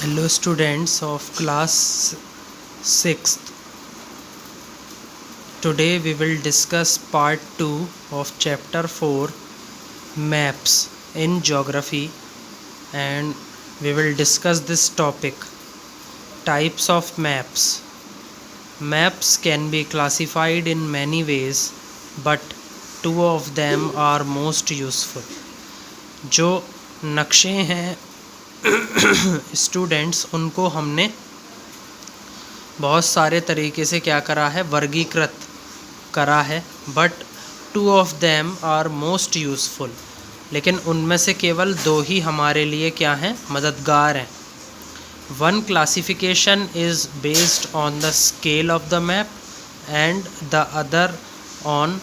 Hello students of class 6th. Today we will discuss part 2 of chapter 4 maps in geography, and we will discuss this topic: types of maps. Maps can be classified in many ways, but two of them are most useful. जो नक्शे हैं students, उनको हमने बहुत सारे तरीके से क्या करा है, वर्गीकृत करा है, but two of them are most useful. लेकिन उनमें से केवल दो ही हमारे लिए क्या हैं, मददगार हैं। One classification is based on the scale of the map and the other on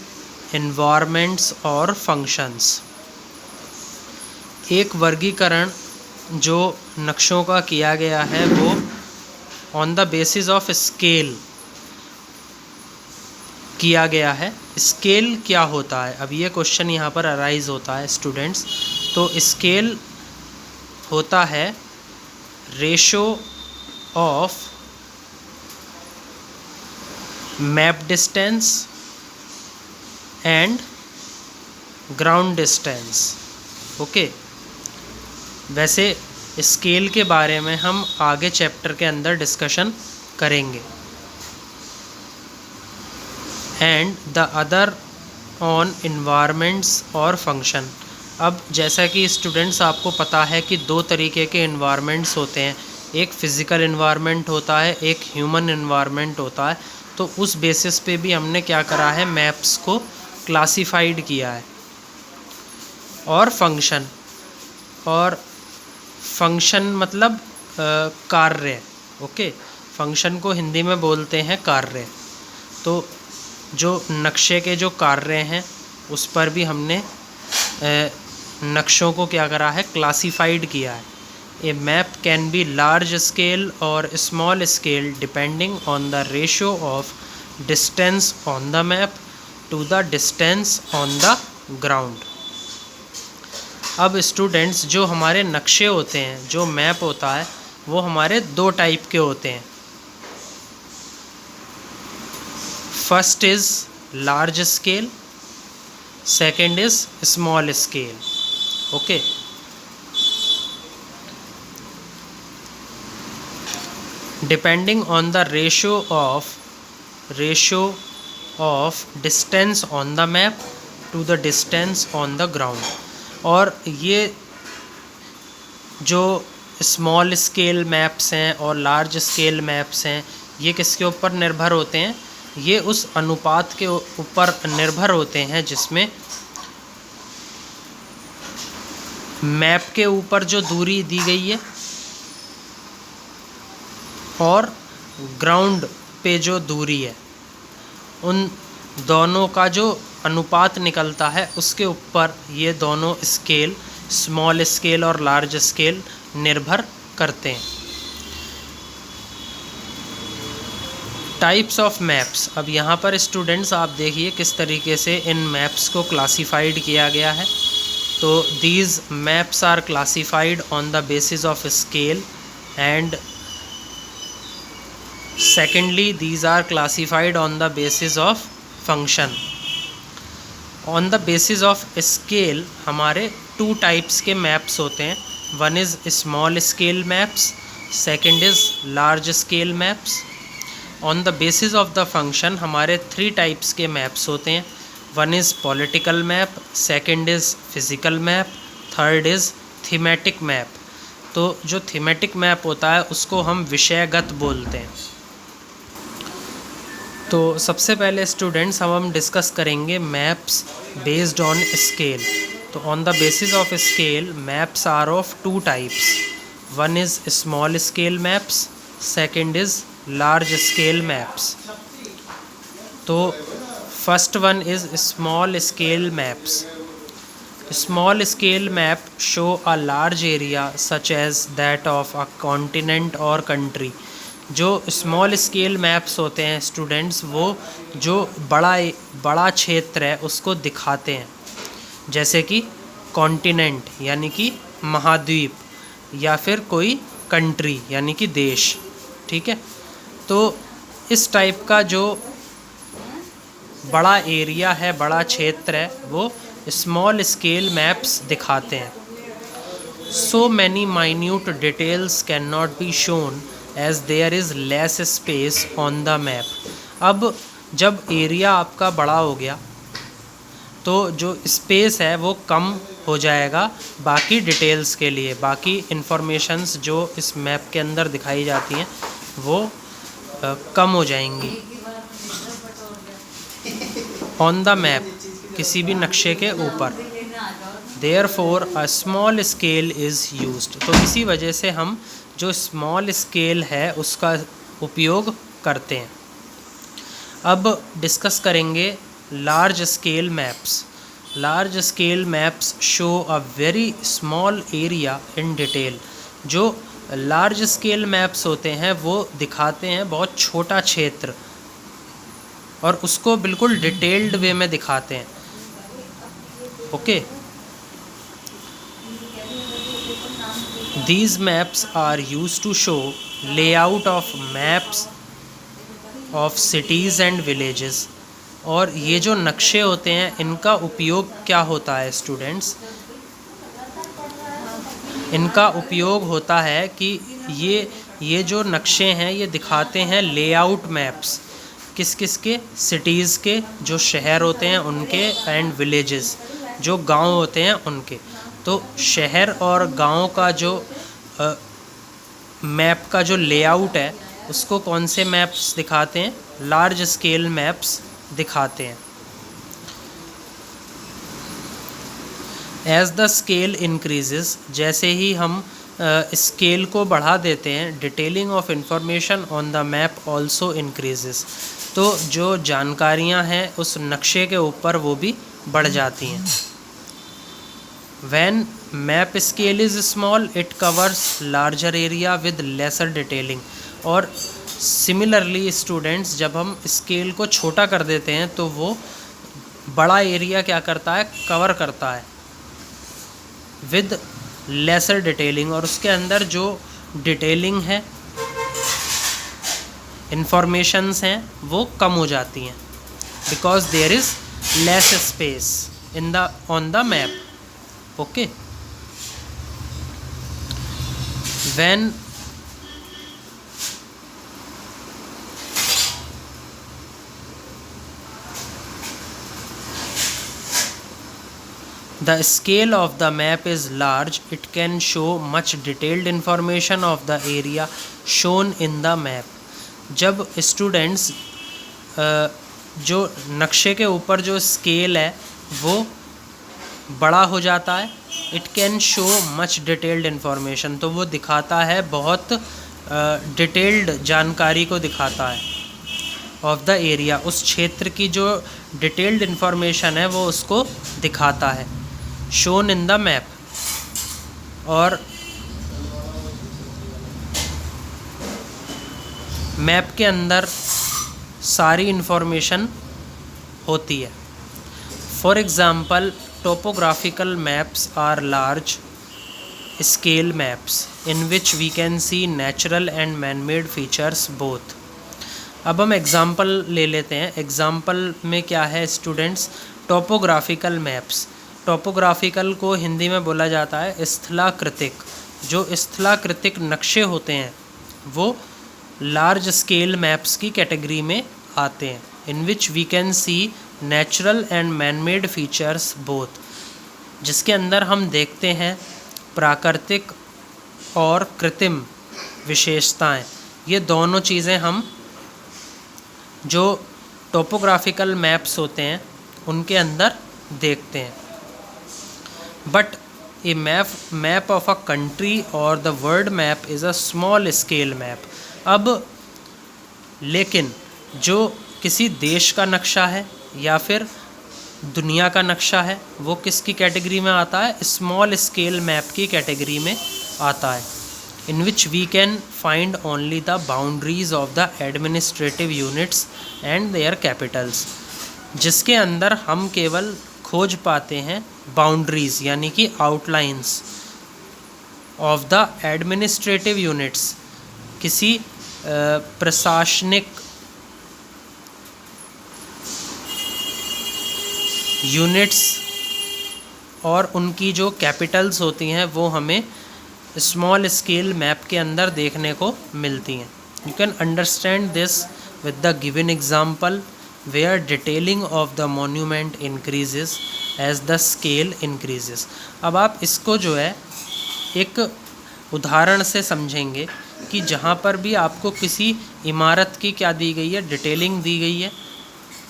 environments और फंक्शंस। एक वर्गीकरण जो नक्शों का किया गया है वो on the basis of scale किया गया है। स्केल क्या होता है, अब ये क्वेश्चन यहाँ पर अराइज होता है स्टूडेंट्स। तो स्केल होता है ratio of map distance and ground distance. Okay, वैसे स्केल के बारे में हम आगे चैप्टर के अंदर डिस्कशन करेंगे। And the other on environments और फंक्शन। अब जैसा कि स्टूडेंट्स आपको पता है कि दो तरीके के इन्वायरमेंट्स होते हैं, एक फ़िज़िकल इन्वायरमेंट होता है, एक ह्यूमन इन्वायरमेंट होता है। तो उस बेसिस पे भी हमने क्या करा है, मैप्स को क्लासिफाइड किया है। और फंक्शन मतलब कार्य। ओके, फंक्शन को हिंदी में बोलते हैं कार्य। तो जो नक्शे के जो कार्य हैं उस पर भी हमने नक्शों को क्या करा है, क्लासिफाइड किया है। A map can be large scale और small scale depending on the ratio of distance on the map to the distance on the ground. अब स्टूडेंट्स, जो हमारे नक्शे होते हैं, जो मैप होता है, वो हमारे दो टाइप के होते हैं। First is large scale, second is small scale. Okay, depending on the ratio of distance on the map to the distance on the ground. और ये जो स्मॉल स्केल मैप्स हैं और लार्ज स्केल मैप्स हैं, ये किसके ऊपर निर्भर होते हैं, ये उस अनुपात के ऊपर निर्भर होते हैं जिसमें मैप के ऊपर जो दूरी दी गई है और ग्राउंड पे जो दूरी है, उन दोनों का जो अनुपात निकलता है उसके ऊपर ये दोनों स्केल, स्मॉल स्केल और लार्ज स्केल, निर्भर करते हैं। Types of maps. अब यहाँ पर स्टूडेंट्स आप देखिए किस तरीके से इन मैप्स को क्लासिफाइड किया गया है। तो these maps are classified on the basis of scale and secondly these are classified on the basis of function. On the basis of scale हमारे टू टाइप्स के मैप्स होते हैं। One is small scale maps, second is large scale maps. On the basis of the function हमारे three types के maps होते हैं। One is political map, second is physical map, third is thematic map. तो जो thematic map होता है उसको हम विषयगत बोलते हैं। तो सबसे पहले स्टूडेंट्स हम डिस्कस करेंगे मैप्स बेस्ड ऑन स्केल। तो on the basis of scale maps are of two types. One is small scale maps, second is large scale maps. तो first one is small scale maps. Small scale map show a large area such as that of a continent और country. जो small scale maps होते हैं students, वो जो बड़ा क्षेत्र है उसको दिखाते हैं, जैसे कि कॉन्टिनेंट यानी कि महाद्वीप, या फिर कोई कंट्री यानी कि देश, ठीक है। तो इस टाइप का जो बड़ा एरिया है, बड़ा क्षेत्र है, वो स्मॉल स्केल मैप्स दिखाते हैं। So many minute details cannot be shown as there is less space on the map. अब जब एरिया आपका बड़ा हो गया तो जो स्पेस है वो कम हो जाएगा बाकी डिटेल्स के लिए, बाकी इंफॉर्मेशंस जो इस मैप के अंदर दिखाई जाती हैं वो कम हो जाएंगी। ऑन द मैप, किसी भी नक्शे के ऊपर। Therefore a small scale is used. तो इसी वजह से हम जो स्मॉल स्केल है उसका उपयोग करते हैं। अब डिस्कस करेंगे large scale maps. Large scale maps show a very small area in detail. जो लार्ज स्केल मैप्स होते हैं वो दिखाते हैं बहुत छोटा क्षेत्र और उसको बिल्कुल डिटेल्ड वे में दिखाते हैं। Okay, These maps are used to show layout of maps of cities and villages. और ये जो नक्शे होते हैं इनका उपयोग क्या होता है स्टूडेंट्स? इनका उपयोग होता है कि ये जो नक्शे हैं ये दिखाते हैं लेआउट मैप्स, किस किस के? सिटीज़ के, जो शहर होते हैं उनके, एंड विलेजेस, जो गांव होते हैं उनके। तो शहर और गांव का जो मैप का जो लेआउट है उसको कौन से मैप्स दिखाते हैं? लार्ज स्केल मैप्स दिखाते हैं। एज द स्केल इंक्रीजेस, जैसे ही हम स्केल को बढ़ा देते हैं, detailing of information on the map also increases. तो जो जानकारियां हैं उस नक्शे के ऊपर वो भी बढ़ जाती हैं। When map scale is small, it covers larger area with lesser detailing. और सिमिलरली स्टूडेंट्स, जब हम स्केल को छोटा कर देते हैं तो वो बड़ा एरिया क्या करता है? कवर करता है विद लेसर डिटेलिंग, और उसके अंदर जो डिटेलिंग है, इंफॉर्मेशंस हैं, वो कम हो जाती हैं because there is less space in the on the map. Okay, when the scale of the map is large, it can show much detailed information of the area shown in the map. जब students जो नक्शे के ऊपर जो scale है वो बड़ा हो जाता है, it can show much detailed information, तो वो दिखाता है बहुत डिटेल्ड जानकारी को दिखाता है ऑफ द एरिया, उस क्षेत्र की जो डिटेल्ड इन्फॉर्मेशन है वो उसको दिखाता है, शोन इन द मैप। और मैप के अंदर सारी इन्फॉर्मेशन होती है। For example, topographical maps are large scale maps in which we can see natural and man-made features both. अब हम एग्ज़ाम्पल ले लेते हैं। एग्ज़ाम्पल में क्या है स्टूडेंट्स? Topographical maps. टोपोग्राफिकल को हिंदी में बोला जाता है स्थलाकृतिक। जो स्थलाकृतिक नक्शे होते हैं वो लार्ज स्केल मैप्स की कैटेगरी में आते हैं, in which we can see natural and man made features both, जिसके अंदर हम देखते हैं प्राकृतिक और कृत्रिम विशेषताएं। ये दोनों चीज़ें हम जो टोपोग्राफिकल मैप्स होते हैं उनके अंदर देखते हैं। But a map of a country और the world map is a small scale map. अब लेकिन जो किसी देश का नक्शा है या फिर दुनिया का नक्शा है वो किसकी कैटेगरी में आता है? स्मॉल स्केल मैप की कैटेगरी में आता है, in which we can find only the boundaries of the administrative units and their capitals, जिसके अंदर हम केवल खोज पाते हैं बाउंड्रीज यानी कि outlines of the administrative units, किसी प्रशासनिक यूनिट्स और उनकी जो कैपिटल्स होती हैं वो हमें स्मॉल स्केल मैप के अंदर देखने को मिलती हैं। You can understand this with the given example where detailing of the monument increases as the scale increases. अब आप इसको जो है एक उदाहरण से समझेंगे कि जहाँ पर भी आपको किसी इमारत की क्या दी गई है, डिटेलिंग दी गई है,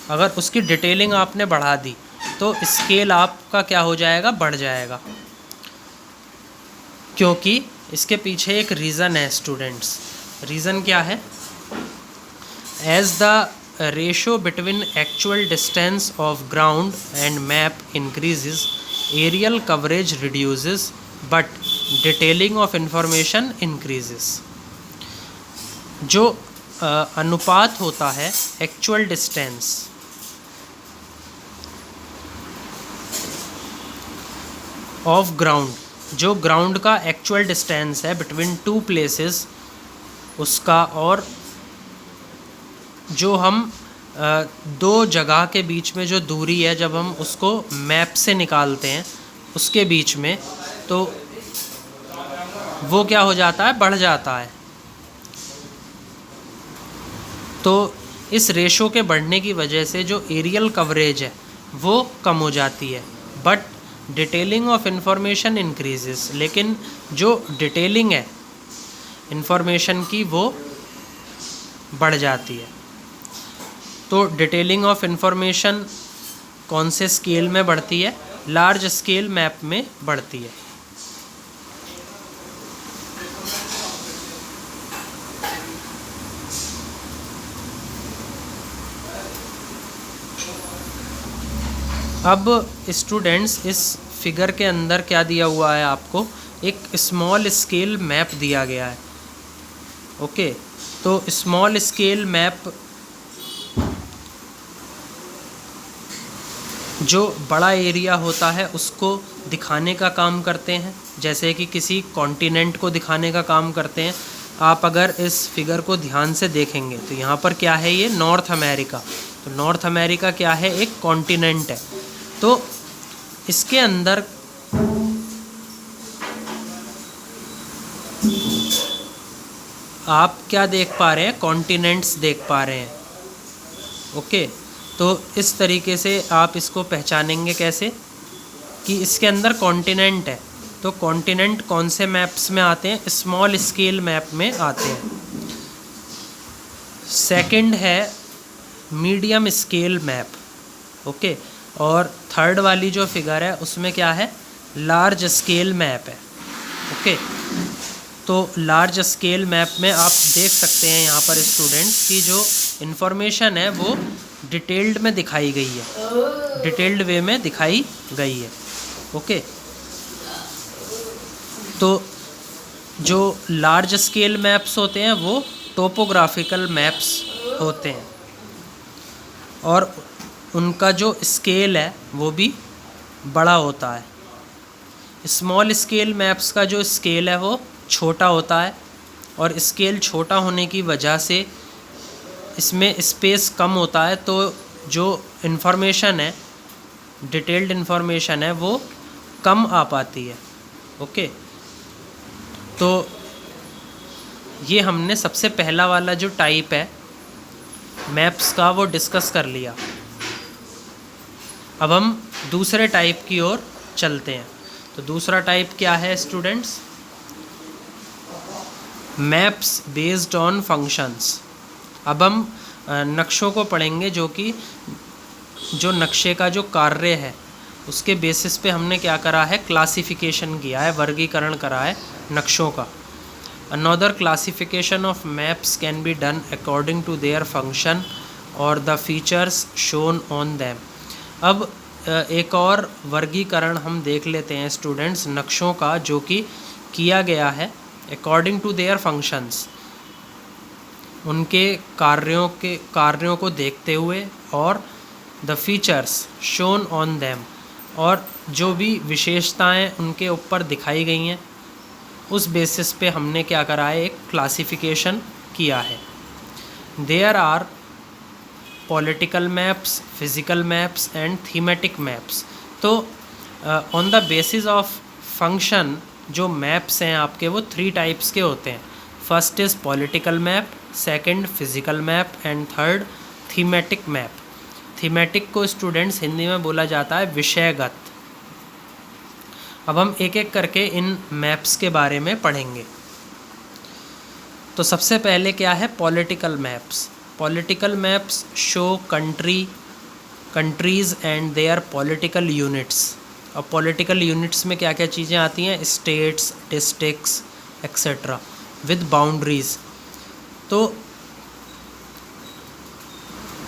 अगर उसकी डिटेलिंग आपने बढ़ा दी तो स्केल आपका क्या हो जाएगा, बढ़ जाएगा, क्योंकि इसके पीछे एक रीज़न है स्टूडेंट्स। रीज़न क्या है? As the ratio between actual distance of ground and map increases, aerial coverage reduces but detailing of information increases. जो अनुपात होता है एक्चुअल डिस्टेंस ऑफ ग्राउंड, जो ग्राउंड का एक्चुअल डिस्टेंस है बिटवीन टू प्लेसेस उसका, और जो हम दो जगह के बीच में जो दूरी है जब हम उसको मैप से निकालते हैं उसके बीच में, तो वो क्या हो जाता है, बढ़ जाता है। तो इस रेशो के बढ़ने की वजह से जो एरियल कवरेज है वो कम हो जाती है, but detailing of information increases, लेकिन जो डिटेलिंग है इंफॉर्मेशन की वो बढ़ जाती है। तो डिटेलिंग ऑफ इंफॉर्मेशन कौन से स्केल में बढ़ती है? लार्ज स्केल मैप में बढ़ती है। अब स्टूडेंट्स इस फिगर के अंदर क्या दिया हुआ है, आपको एक स्मॉल स्केल मैप दिया गया है। ओके, तो स्मॉल स्केल मैप जो बड़ा एरिया होता है उसको दिखाने का काम करते हैं, जैसे कि किसी कॉन्टिनेंट को दिखाने का काम करते हैं। आप अगर इस फिगर को ध्यान से देखेंगे तो यहाँ पर क्या है, ये नॉर्थ अमेरिका। तो नॉर्थ अमेरिका क्या है, एक कॉन्टिनेंट है। तो इसके अंदर आप क्या देख पा रहे हैं, कॉन्टिनेंट्स देख पा रहे हैं। ओके, तो इस तरीके से आप इसको पहचानेंगे कैसे कि इसके अंदर कॉन्टिनेंट है। तो कॉन्टिनेंट कौन से मैप्स में आते हैं, स्मॉल स्केल मैप में आते हैं। सेकंड है मीडियम स्केल मैप। ओके, और थर्ड वाली जो फिगर है उसमें क्या है, लार्ज स्केल मैप है। ओके, तो लार्ज स्केल मैप में आप देख सकते हैं यहाँ पर स्टूडेंट्स की जो इन्फॉर्मेशन है वो डिटेल्ड में दिखाई गई है, डिटेल्ड वे में दिखाई गई है। ओके, तो जो लार्ज स्केल मैप्स होते हैं वो टोपोग्राफिकल मैप्स होते हैं और उनका जो स्केल है वो भी बड़ा होता है। स्मॉल स्केल मैप्स का जो स्केल है वो छोटा होता है और स्केल छोटा होने की वजह से इसमें स्पेस कम होता है, तो जो इन्फॉर्मेशन है, डिटेल्ड इन्फॉर्मेशन है वो कम आ पाती है। ओके, तो ये हमने सबसे पहला वाला जो टाइप है मैप्स का वो डिस्कस कर लिया। अब हम दूसरे टाइप की ओर चलते हैं। तो दूसरा टाइप क्या है students, maps based on functions. अब हम नक्शों को पढ़ेंगे जो कि जो नक्शे का जो कार्य है उसके बेसिस पे हमने क्या करा है, क्लासिफिकेशन किया है, वर्गीकरण करा है नक्शों का। Another classification of maps can be done according to their function और the features shown on them. अब एक और वर्गीकरण हम देख लेते हैं स्टूडेंट्स नक्शों का, जो कि किया गया है अकॉर्डिंग टू देयर फंक्शंस, उनके कार्यों को देखते हुए, और the features shown on them, और जो भी विशेषताएं उनके ऊपर दिखाई गई हैं उस बेसिस पे हमने क्या करा है, एक क्लासिफिकेशन किया है। There are political maps, physical maps and thematic maps. तो on the basis of function जो मैप्स हैं आपके वो 3 टाइप्स के होते हैं। First is political map, second physical map and third thematic map. Thematic को स्टूडेंट्स हिंदी में बोला जाता है विषयगत। अब हम एक एक करके इन मैप्स के बारे में पढ़ेंगे। तो सबसे पहले क्या है, political maps. Political maps show countries and there political units. अब पॉलिटिकल यूनिट्स में क्या क्या चीज़ें आती हैं, states, districts etcetera with boundaries. तो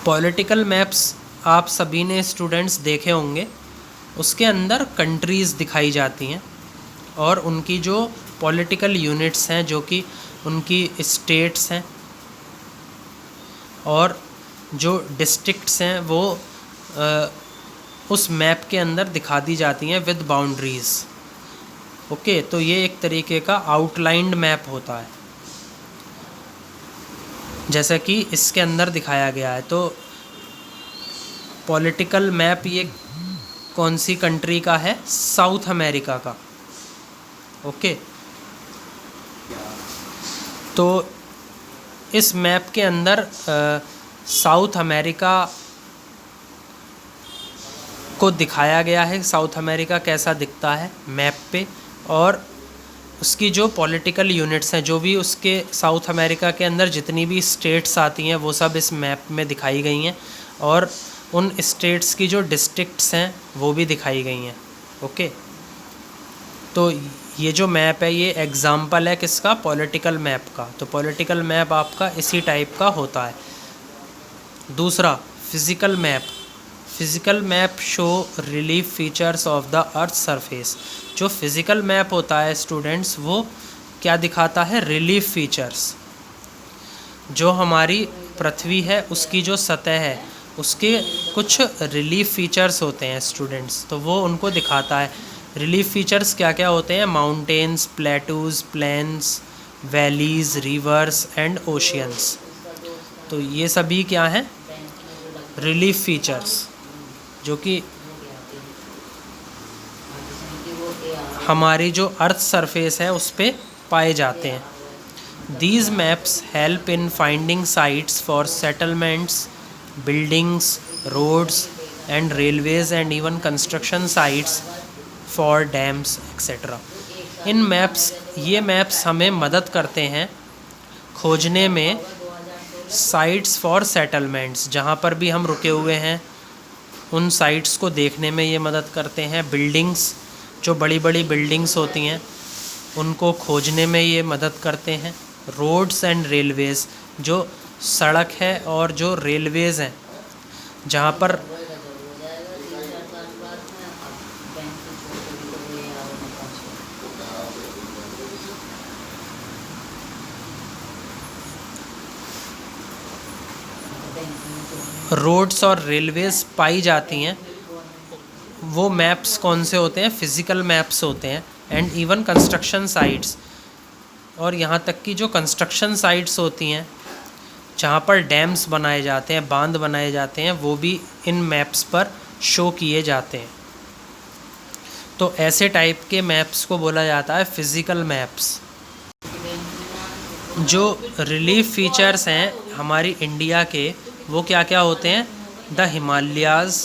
पॉलिटिकल मैप्स आप सभी ने स्टूडेंट्स देखे होंगे, उसके अंदर कंट्रीज़ दिखाई जाती हैं और उनकी जो पॉलिटिकल यूनिट्स हैं जो कि उनकी स्टेट्स हैं, और जो डिस्ट्रिक्ट्स हैं वो उस मैप के अंदर दिखा दी जाती हैं विद बाउंड्रीज़। ओके, तो ये एक तरीके का आउटलाइंड मैप होता है जैसा कि इसके अंदर दिखाया गया है। तो पॉलिटिकल मैप ये कौन सी कंट्री का है, साउथ अमेरिका का। ओके, तो इस मैप के अंदर साउथ अमेरिका को दिखाया गया है, साउथ अमेरिका कैसा दिखता है मैप पे, और उसकी जो पॉलिटिकल यूनिट्स हैं, जो भी उसके साउथ अमेरिका के अंदर जितनी भी स्टेट्स आती हैं वो सब इस मैप में दिखाई गई हैं, और उन स्टेट्स की जो डिस्ट्रिक्ट्स हैं वो भी दिखाई गई हैं। ओके, तो ये जो मैप है ये एग्ज़ाम्पल है किसका, पॉलिटिकल मैप का। तो पॉलिटिकल मैप आपका इसी टाइप का होता है। दूसरा, physical map. Physical map show relief features of the earth surface. जो फिज़िकल मैप होता है स्टूडेंट्स, वो क्या दिखाता है, रिलीफ फीचर्स। जो हमारी पृथ्वी है उसकी जो सतह है उसके कुछ रिलीफ फीचर्स होते हैं स्टूडेंट्स, तो वो उनको दिखाता है। रिलीफ फीचर्स क्या क्या होते हैं, mountains, plateaus, plains, valleys, rivers and oceans. तो ये सभी क्या हैं, रिलीफ फीचर्स, जो कि हमारी जो अर्थ सरफेस है उस पे पाए जाते हैं। These maps help in finding sites for settlements, buildings, roads and railways and even construction sites for dams etc. In maps, ये मैप्स हमें मदद करते हैं खोजने में साइट्स फॉर सेटलमेंट्स, जहाँ पर भी हम रुके हुए हैं उन साइट्स को देखने में ये मदद करते हैं। बिल्डिंग्स, जो बड़ी बड़ी बिल्डिंग्स होती हैं उनको खोजने में ये मदद करते हैं। रोड्स एंड रेलवेज़, जो सड़क है और जो रेलवेज़ हैं जहाँ पर रोड्स और रेलवेज़ पाई जाती हैं, वो मैप्स कौन से होते हैं, फिज़िकल मैप्स होते हैं। एंड इवन कंस्ट्रक्शन साइट्स, और यहाँ तक कि जो कंस्ट्रक्शन साइट्स होती हैं जहाँ पर डैम्स बनाए जाते हैं, बांध बनाए जाते हैं, वो भी इन मैप्स पर शो किए जाते हैं। तो ऐसे टाइप के मैप्स को बोला जाता है फिज़िकल मैप्स। जो रिलीफ फीचर्स हैं हमारी इंडिया के, वो क्या क्या होते हैं, the Himalayas,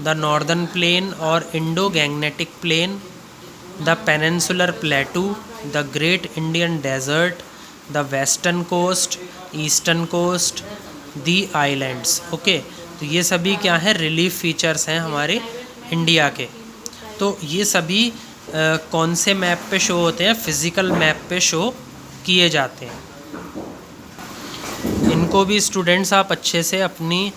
the northern plain और Indo Gangetic plain, the peninsular plateau, the great Indian desert, the western coast, eastern coast, the islands. Okay, तो ये सभी क्या हैं, रिलीफ फीचर्स हैं हमारे इंडिया के। तो ये सभी कौन से मैप पे शो होते हैं, फिज़िकल मैप पे शो किए जाते हैं। इनको भी स्टूडेंट्स आप अच्छे से अपनी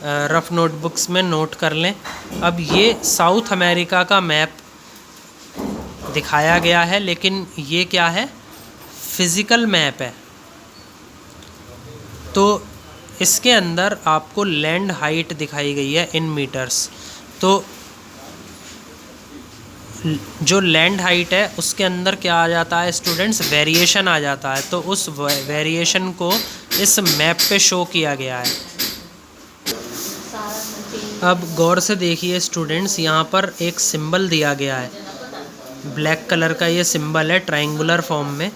रफ़ नोटबुक्स में नोट कर लें। अब ये साउथ अमेरिका का मैप दिखाया गया है, लेकिन ये क्या है, फिज़िकल मैप है। तो इसके अंदर आपको लैंड हाइट दिखाई गई है इन मीटर्स। तो जो लैंड हाइट है उसके अंदर क्या आ जाता है स्टूडेंट्स, वेरिएशन आ जाता है। तो उस वेरिएशन को इस मैप पे शो किया गया है। अब गौर से देखिए स्टूडेंट्स, यहाँ पर एक सिंबल दिया गया है, ब्लैक कलर का ये सिंबल है ट्रायंगुलर फॉर्म में।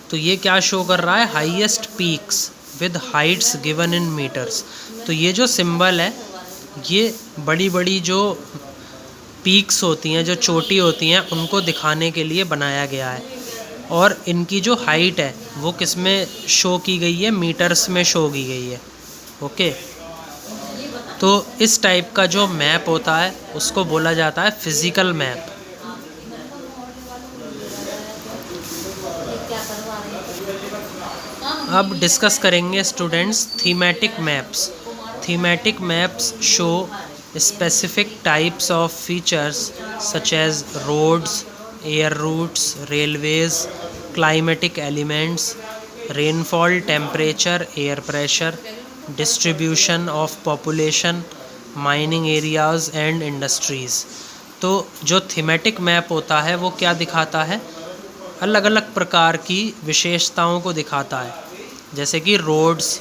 तो ये क्या शो कर रहा है, highest peaks with heights given in metres. तो ये जो सिंबल है ये बड़ी बड़ी जो पीक्स होती हैं, जो चोटी होती हैं, उनको दिखाने के लिए बनाया गया है। और इनकी जो हाइट है वो किस में शो की गई है, मीटर्स में शो की गई है। ओके, तो इस टाइप का जो मैप होता है उसको बोला जाता है फिज़िकल मैप। अब डिस्कस करेंगे students thematic maps. Thematic maps show specific types of features such as roads, air routes, railways, climatic elements, rainfall, temperature, air pressure, distribution of population, mining areas and industries। तो जो thematic map होता है वो क्या दिखाता है, अलग अलग प्रकार की विशेषताओं को दिखाता है, जैसे कि roads,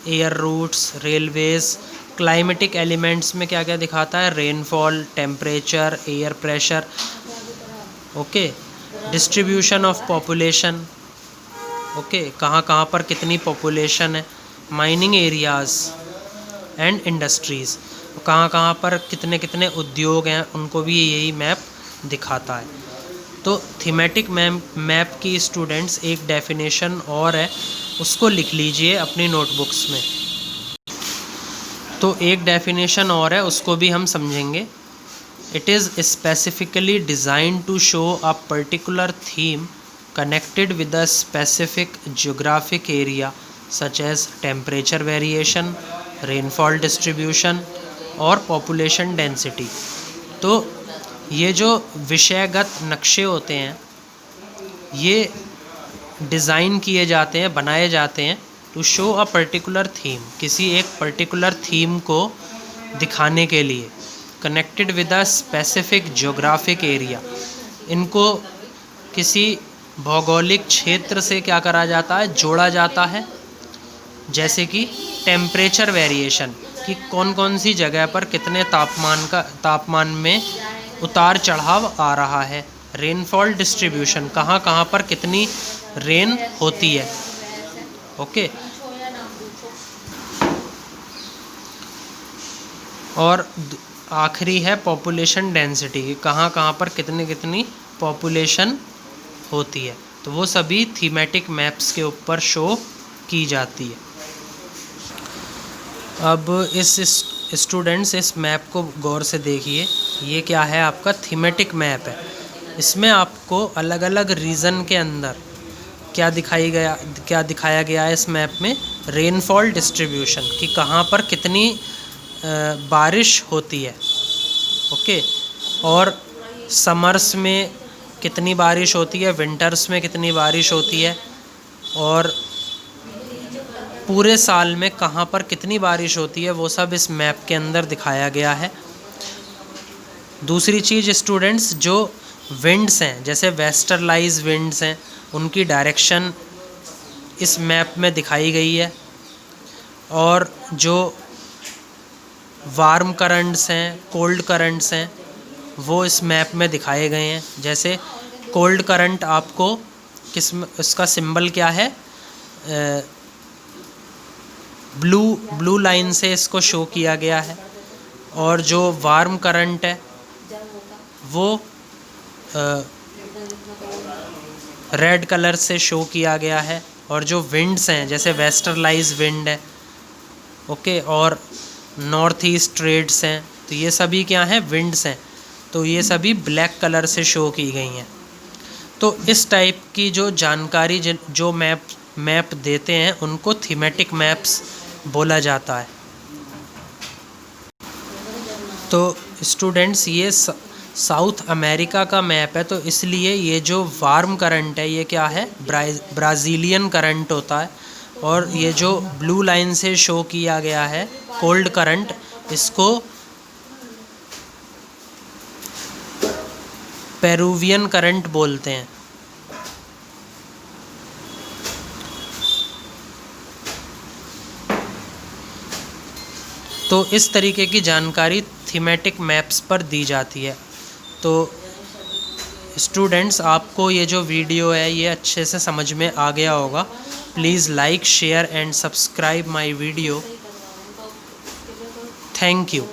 air routes, railways. Climatic elements में क्या क्या दिखाता है, rainfall, temperature, air pressure. Okay, distribution of population, okay, कहाँ कहाँ पर कितनी पॉपुलेशन है, माइनिंग एरियाज़ एंड इंडस्ट्रीज़, कहाँ कहाँ पर कितने कितने उद्योग हैं, उनको भी यही मैप दिखाता है। तो थीमेटिक मैप की स्टूडेंट्स एक डेफिनेशन और है, उसको लिख लीजिए अपनी नोटबुक्स में। तो एक डेफिनेशन और है, उसको भी हम समझेंगे। It is specifically design to show a particular theme connected with a specific geographic area such as temperature variation, rainfall distribution और पॉपुलेशन डेंसिटी। तो ये जो विषयगत नक्शे होते हैं ये डिज़ाइन किए जाते हैं, बनाए जाते हैं to show a particular theme, किसी एक पर्टिकुलर थीम को दिखाने के लिए, connected with a specific geographic area. इनको किसी भौगोलिक क्षेत्र से क्या करा जाता है, जोड़ा जाता है। जैसे कि टेम्परेचर वेरिएशन, कि कौन कौन सी जगह पर कितने तापमान में उतार चढ़ाव आ रहा है। रेनफॉल डिस्ट्रीब्यूशन, कहाँ कहाँ पर कितनी रेन होती है। ओके, और आखिरी है पॉपुलेशन डेंसिटी, कहाँ कहाँ पर कितनी कितनी पॉपुलेशन होती है। तो वो सभी थीमेटिक मैप्स के ऊपर शो की जाती है। अब इस स्टूडेंट्स इस मैप को गौर से देखिए, ये क्या है, आपका थीमेटिक मैप है। इसमें आपको अलग अलग रीजन के अंदर क्या दिखाया गया है इस मैप में, रेनफॉल डिस्ट्रीब्यूशन, कि कहाँ पर कितनी बारिश होती है। ओके, और समर्स में कितनी बारिश होती है, विंटर्स में कितनी बारिश होती है, और पूरे साल में कहाँ पर कितनी बारिश होती है, वो सब इस मैप के अंदर दिखाया गया है। दूसरी चीज़ स्टूडेंट्स, जो विंड्स हैं, जैसे वेस्टर्लाइज विंड्स हैं, उनकी डायरेक्शन इस मैप में दिखाई गई है। और जो वार्म करंट्स हैं, कोल्ड करंट्स हैं, वो इस मैप में दिखाए गए हैं। जैसे कोल्ड करंट आपको इसका सिंबल क्या है, ब्लू लाइन से इसको शो किया गया है। और जो वार्म करंट है वो रेड कलर से शो किया गया है। और जो विंड्स हैं, जैसे वेस्टर्लाइज विंड है, ओके, और नॉर्थ ईस्ट ट्रेड्स हैं, तो ये सभी क्या हैं, विंड्स हैं। तो ये सभी ब्लैक कलर से शो की गई हैं। तो इस टाइप की जो जानकारी जो मैप देते हैं उनको थीमेटिक मैप्स बोला जाता है। तो स्टूडेंट्स ये साउथ अमेरिका का मैप है, तो इसलिए ये जो वार्म करंट है ये क्या है, ब्राज़ीलियन करंट होता है। और ये जो ब्लू लाइन से शो किया गया है कोल्ड करंट, इसको पेरुवियन करंट बोलते हैं। तो इस तरीके की जानकारी थीमेटिक मैप्स पर दी जाती है। तो स्टूडेंट्स, आपको ये जो वीडियो है ये अच्छे से समझ में आ गया होगा। Please like, share and subscribe my video. Thank you.